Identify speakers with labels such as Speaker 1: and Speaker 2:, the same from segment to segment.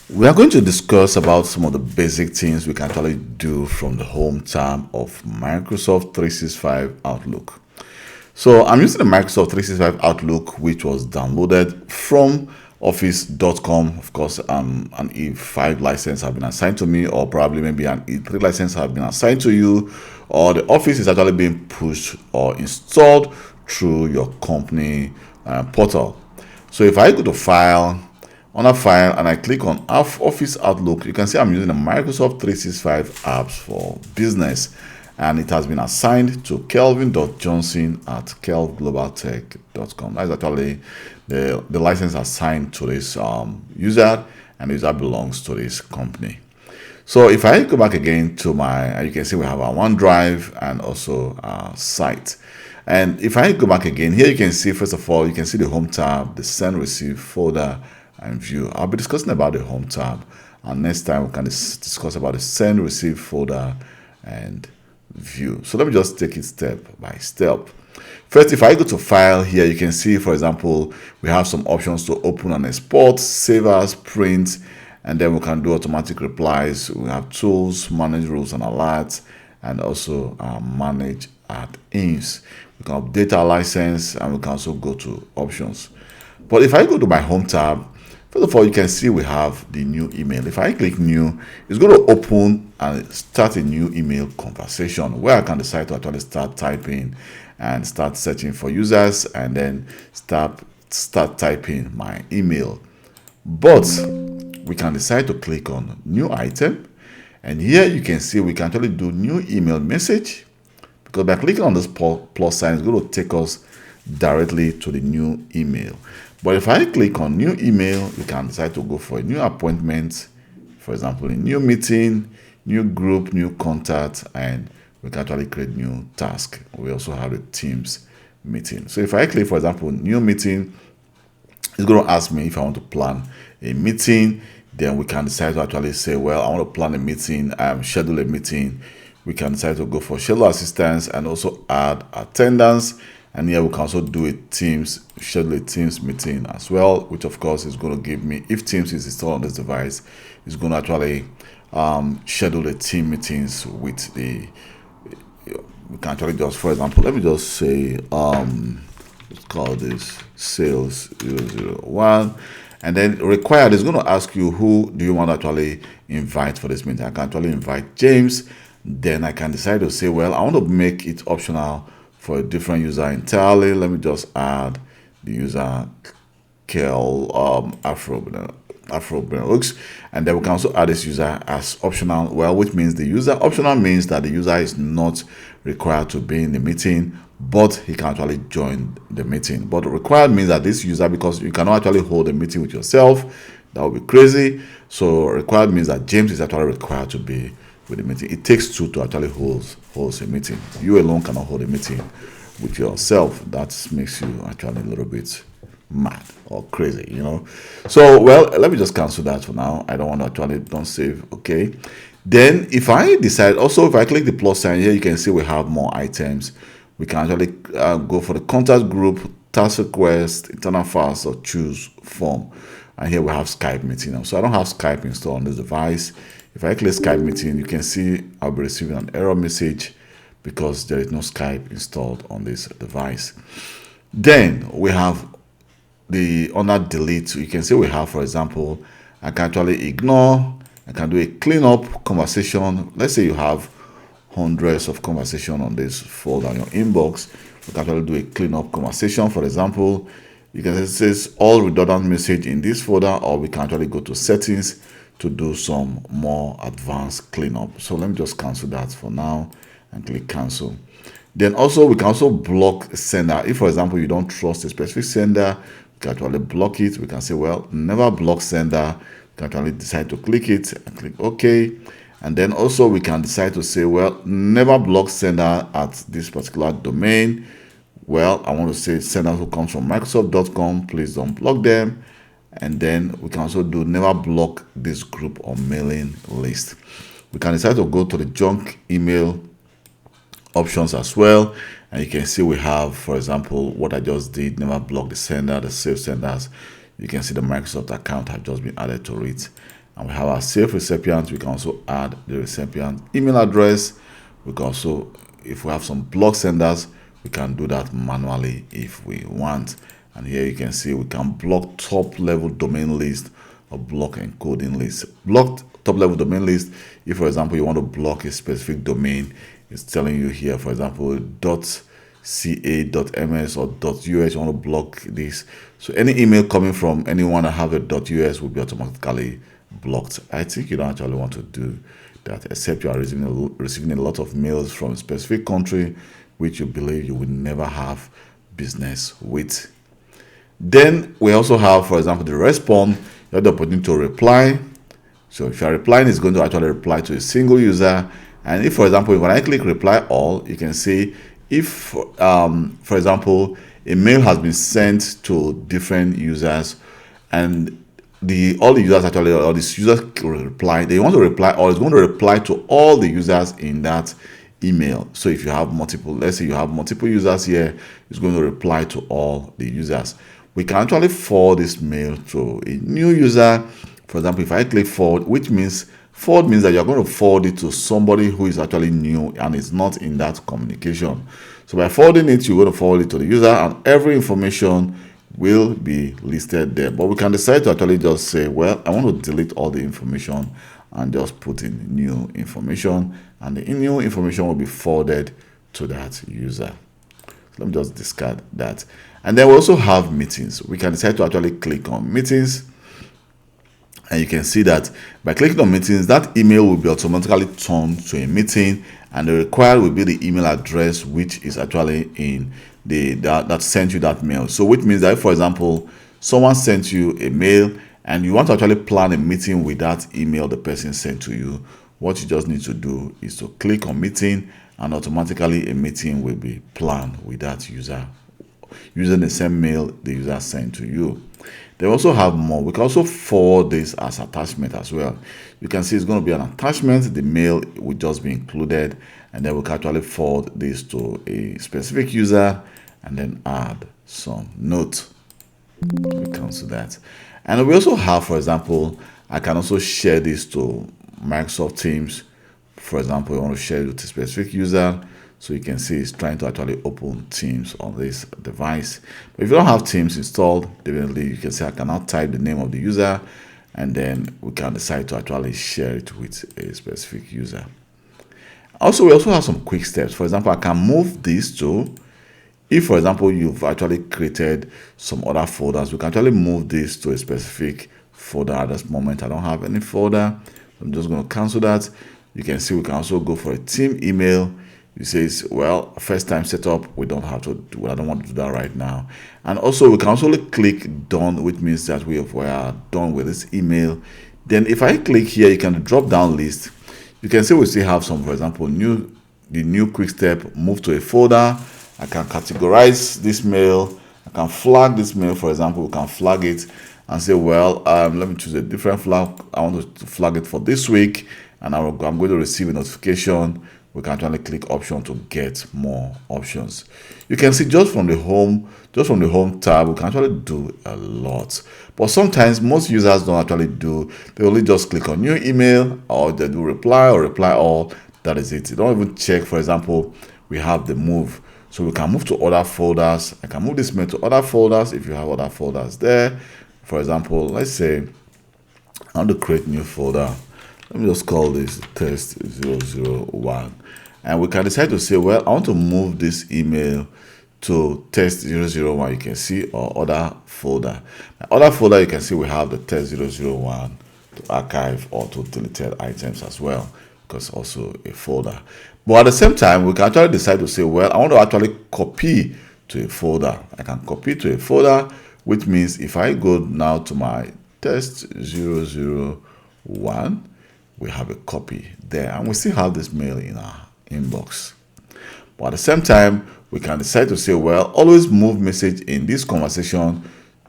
Speaker 1: We are going to discuss about some of the basic things we can actually do from the home tab of Microsoft 365 Outlook. So I'm using the Microsoft 365 Outlook, which was downloaded from office.com. Of course, an E5 license has been assigned to me, or probably maybe an E3 license has been assigned to you, or the Office is actually being pushed or installed through your company portal. So if I go to File, on a file, and I click on Office Outlook, you can see I'm using the Microsoft 365 apps for business, and it has been assigned to kelvin.johnson at kelvglobaltech.com. That's actually the license assigned to this user, and the user belongs to this company. So if I go back again to my, you can see we have our OneDrive and also our site. And if I go back again, here you can see, first of all, you can see the home tab, the send receive folder, and view. I'll be discussing about the home tab, and next time we can discuss about the send receive folder and view. So let me just take it step by step. First, if I go to file here, you can see, for example, we have some options to open and export, save as, print, and then we can do automatic replies. We have tools, manage rules and alerts, and also manage add-ins. We can update our license, and we can also go to options. But if I go to my home tab, first of all, you can see we have the new email. If I click new, it's going to open and start a new email conversation where I can decide to actually start typing and start searching for users, and then start typing my email. But we can decide to click on new item, and here you can see we can actually do new email message, because by clicking on this plus sign, it's going to take us directly to the new email. But if I click on new email, we can decide to go for a new appointment, for example, a new meeting, new group, new contact, and we can actually create new task. We also have a Teams meeting. So if I click, for example, new meeting, it's going to ask me if I want to plan a meeting. Then we can decide to actually say, well, I want to plan a meeting, schedule a meeting. We can decide to go for schedule assistance and also add attendance. And here we can also do schedule a Teams meeting as well, which of course is going to give me, if Teams is installed on this device, it's going to actually schedule the team meetings with the, we can actually just, for example, let me just say, let's call this sales 001. And then required is going to ask you, who do you want to actually invite for this meeting? I can actually invite James. Then I can decide to say, well, I want to make it optional for a different user entirely. Let me just add the user Kel Afro Benelux, and then we can also add this user as optional. Well, which means the user optional means that the user is not required to be in the meeting, but he can actually join the meeting. But required means that this user, because you cannot actually hold a meeting with yourself, that would be crazy. So required means that James is actually required to be with the meeting. It takes two to actually hold a meeting. You alone cannot hold a meeting with yourself. That makes you actually a little bit mad or crazy, you know. So, well, let me just cancel that for now. I don't want to actually, don't save. Okay. Then if I decide, also if I click the plus sign here, you can see we have more items. We can actually go for the contact group, task request, internal files, or choose form. And here we have Skype meeting. So I don't have Skype installed on this device. If I click Skype meeting, you can see I'll be receiving an error message because there is no Skype installed on this device. Then we have the under delete. You can see we have, for example, I can actually ignore. I can do a cleanup conversation. Let's say you have hundreds of conversation on this folder in your inbox. We can actually do a cleanup conversation. For example, you can say all redundant message in this folder, or we can actually go to settings to do some more advanced cleanup. So let me just cancel that for now and click cancel. Then also we can also block sender. If, for example, you don't trust a specific sender, we can actually block it. We can say, well, never block sender. We can actually decide to click it and click OK. And then also we can decide to say, well, never block sender at this particular domain. Well, I want to say sender who comes from Microsoft.com, please don't block them. And then we can also do never block this group or mailing list. We can decide to go to the junk email options as well. And you can see we have, for example, what I just did, never block the sender, the save senders. You can see the Microsoft account have just been added to it. and we have our safe recipient. We can also add the recipient email address. We can also, if we have some block senders, we can do that manually if we want. And here you can see we can block top level domain list or block encoding list. Block top level domain list if, for example, you want to block a specific domain. It's telling you here, for example, .ca.ms or .us, you want to block this. So any email coming from anyone that have a .us will be automatically blocked. I think you don't actually want to do that, except you are receiving a lot of mails from a specific country which you believe you will never have business with. Then we also have, for example, the respond. You have the opportunity to reply. So if you are replying, it's going to actually reply to a single user. And if, for example, when I click reply all, you can see if, for example, a mail has been sent to different users, and all the users actually, or these users reply, they want to reply, or it's going to reply to all the users in that email. So if you have multiple, let's say you have multiple users here, it's going to reply to all the users. We can actually forward this mail to a new user. For example, if I click forward, which means forward means that you're going to forward it to somebody who is actually new and is not in that communication. So by forwarding it, you're going to forward it to the user, and every information will be listed there. But we can decide to actually just say, well, I want to delete all the information and just put in new information, and the new information will be forwarded to that user. So let me just discard that. And then we also have meetings. We can decide to actually click on meetings, and you can see that by clicking on meetings, that email will be automatically turned to a meeting, and the required will be the email address which is actually in that sent you that mail. So which means that if, for example, someone sent you a mail and you want to actually plan a meeting with that email the person sent to you, what you just need to do is to click on meeting, and automatically a meeting will be planned with that user using the same mail the user sent to you. They also have more. We can also forward this as attachment as well. You can see it's going to be an attachment. The mail will just be included, and then we can actually forward this to a specific user and then add some notes. We cancel that. And we also have, for example, I can also share this to Microsoft Teams. For example, you want to share it with a specific user. So you can see it's trying to actually open Teams on this device. But if you don't have Teams installed, definitely you can say I cannot type the name of the user, and then we can decide to actually share it with a specific user. Also, we also have some quick steps. For example, I can move this to, if, for example, you've actually created some other folders, we can actually move this to a specific folder. At this moment, I don't have any folder. I'm just going to cancel that. You can see we can also go for a team email. It says, well, first time setup, we don't have to do, I don't want to do that right now. And also we can also click done, which means that we are done with this email. Then if I click here, you can drop down list. You can see we still have some, for example, the new quick step, move to a folder. I can categorize this mail. I can flag this mail, for example, we can flag it and say, well, let me choose a different flag. I want to flag it for this week, and I'm going to receive a notification. We can actually click option to get more options. You can see just from the home tab, we can actually do a lot. But sometimes most users don't actually do. They only just click on new email, or they do reply or reply all. That is it. They don't even check. For example, we have the move. So we can move to other folders. I can move this mail to other folders if you have other folders there. For example, let's say I want to create new folder. Let me just call this test 001. And we can decide to say, well, I want to move this email to test 001. You can see, or other folder. Other folder, you can see we have the test 001 to archive or to deleted items as well, because also a folder. But at the same time, we can actually decide to say, well, I want to actually copy to a folder. I can copy to a folder, which means if I go now to my test 001, we have a copy there, and we still have this mail in our inbox. But at the same time, we can decide to say, well, always move message in this conversation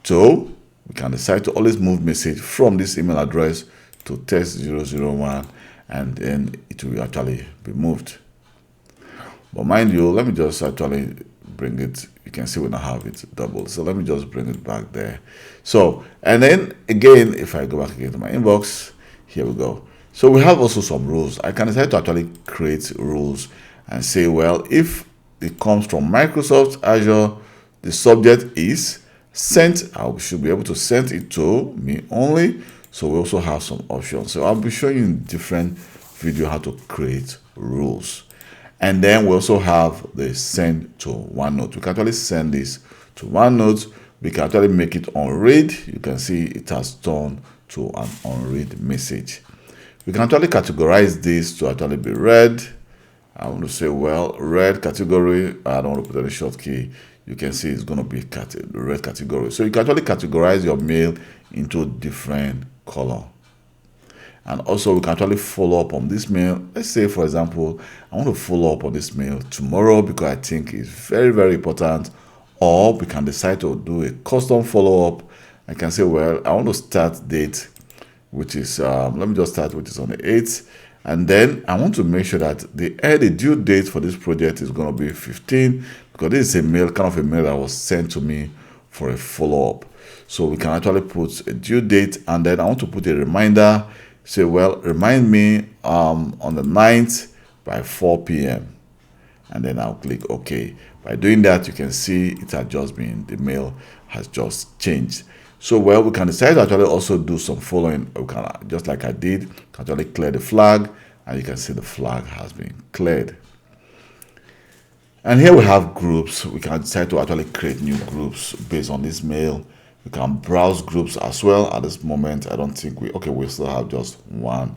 Speaker 1: to, we can decide to always move message from this email address to test 001, and then it will actually be moved. But mind you, let me just actually bring it. You can see we now have it doubled. So let me just bring it back there. So, and then again, if I go back again to my inbox, Here we go. So we have also some rules. I can decide to actually create rules and say, well, if it comes from Microsoft Azure, the subject is sent. I should be able to send it to me only. So we also have some options. So I'll be showing you in different video how to create rules. And then we also have the send to OneNote. We can actually send this to OneNote. We can actually make it on read. You can see it has turned to an unread message. We can actually categorize this to actually be read. I want to say, well, red category. I don't want to put any short key. You can see it's going to be red category. So you can actually categorize your mail into different color. And also we can actually follow up on this mail. Let's say, for example, I want to follow up on this mail tomorrow because I think it's very, very important. Or we can decide to do a custom follow-up. I can say, well, I want to start date, which is, let me just start, which is on the 8th. And then I want to make sure that the due date for this project is going to be 15, because this is a mail, kind of a mail that was sent to me for a follow-up. So we can actually put a due date, and then I want to put a reminder. Say, well, remind me on the 9th by 4 p.m. And then I'll click OK. By doing that, you can see it has just been, the mail has just changed. So, well, we can decide to actually also do some following. We can, just like I did, actually clear the flag, and you can see the flag has been cleared. And here we have groups. We can decide to actually create new groups based on this mail. We can browse groups as well. At this moment, I don't think we still have just one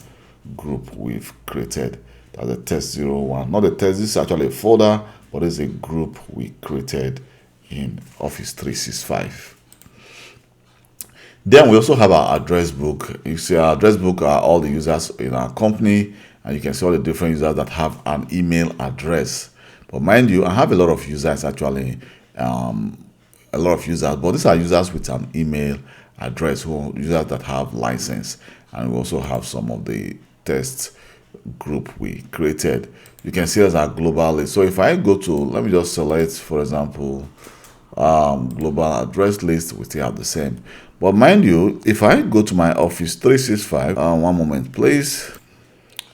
Speaker 1: group we've created. That's the test01. Not the test, this is actually a folder, but it's a group we created in Office 365. Then we also have our address book. You see our address book are all the users in our company, and you can see all the different users that have an email address. But mind you, I have a lot of users actually, but these are users with an email address, who users that have license. And we also have some of the test group we created. You can see as our global list. So if I go to, let me just select, for example, global address list, we still have the same. But mind you, if I go to my Office 365, one moment please.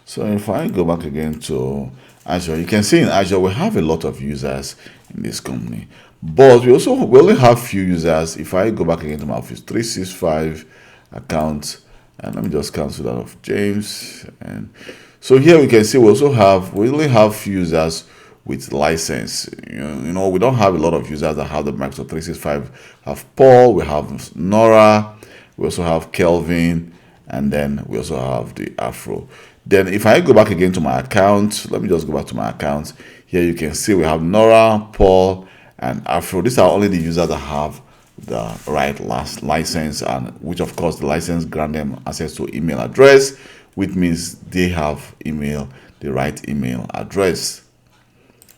Speaker 1: So if I go back again to Azure, you can see in Azure we have a lot of users in this company, but we only have few users. If I go back again to my Office 365 account, and let me just cancel that of James, and so here we can see we only have few users with license. You know, we don't have a lot of users that have the Microsoft 365. We have Paul, we have Nora, we also have Kelvin, and then we also have the Afro. Then if I go back again to my account, let me just go back to my account. Here you can see we have Nora, Paul, and Afro. These are only the users that have the right last license, and which of course the license grant them access to email address, which means they have the right email address.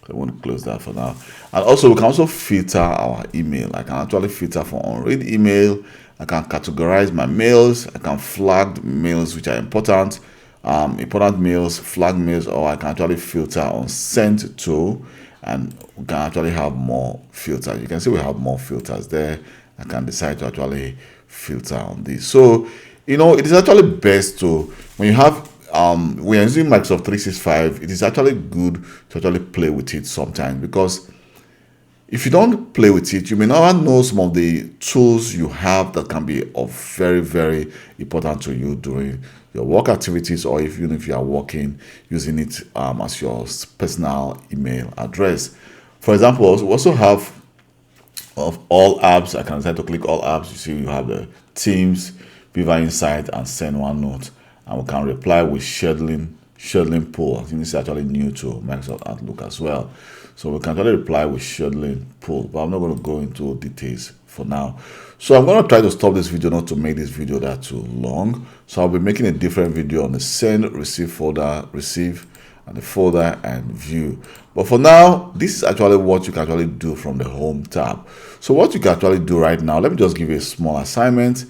Speaker 1: So I want to close that for now. And also we can also filter our email. I can actually filter for unread email. I can categorize my mails. I can flag mails which are important mails, flag mails, or I can actually filter on sent to, and we can actually have more filters. You can see we have more filters there. I can decide to actually filter on this. So, you know, it is actually best to, when you have we are using Microsoft 365, it is actually good to actually play with it sometimes, because if you don't play with it, you may not know some of the tools you have that can be of very, very important to you during your work activities, or even if you are working using it as your personal email address. For example, we also have of all apps. I can decide to click all apps. You see you have the Teams, Viva Insight, and Send OneNote, and we can reply with scheduling poll. I think this is actually new to Microsoft Outlook as well. So we can actually reply with scheduling poll, but I'm not going to go into details for now. So I'm going to try to stop this video, not to make this video that too long. So I'll be making a different video on the send, receive folder, receive, and the folder and view. But for now, this is actually what you can actually do from the home tab. So what you can actually do right now, let me just give you a small assignment.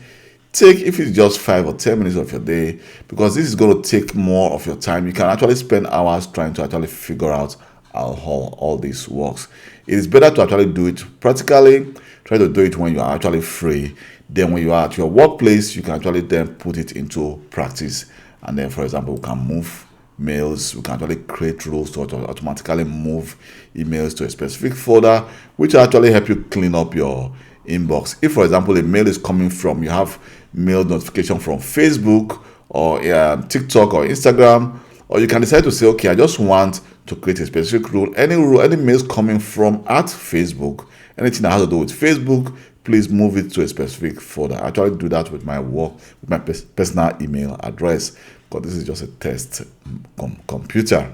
Speaker 1: Take, if it's just 5 or 10 minutes of your day, because this is going to take more of your time. You can actually spend hours trying to actually figure out how all this works. It is better to actually do it practically. Try to do it when you are actually free, Then when you are at your workplace, you can actually then put it into practice. And then, for example, we can move mails. We can actually create rules to automatically move emails to a specific folder, which will actually help you clean up your inbox. If, for example, a mail is coming from, you have mail notification from Facebook or TikTok or Instagram, or you can decide to say, okay, I just want to create a specific rule. Any mails coming from at Facebook, anything that has to do with Facebook, please move it to a specific folder. I actually do that with my work, with my personal email address, because this is just a test computer.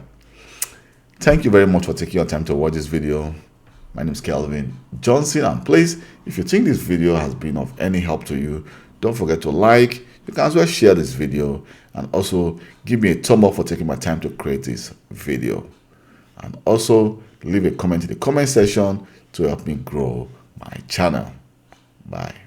Speaker 1: Thank you very much for taking your time to watch this video. My name is Kelvin Johnson, and please, if you think this video has been of any help to you, don't forget to like. You can as well share this video, and also give me a thumb up for taking my time to create this video. And also leave a comment in the comment section to help me grow my channel. Bye.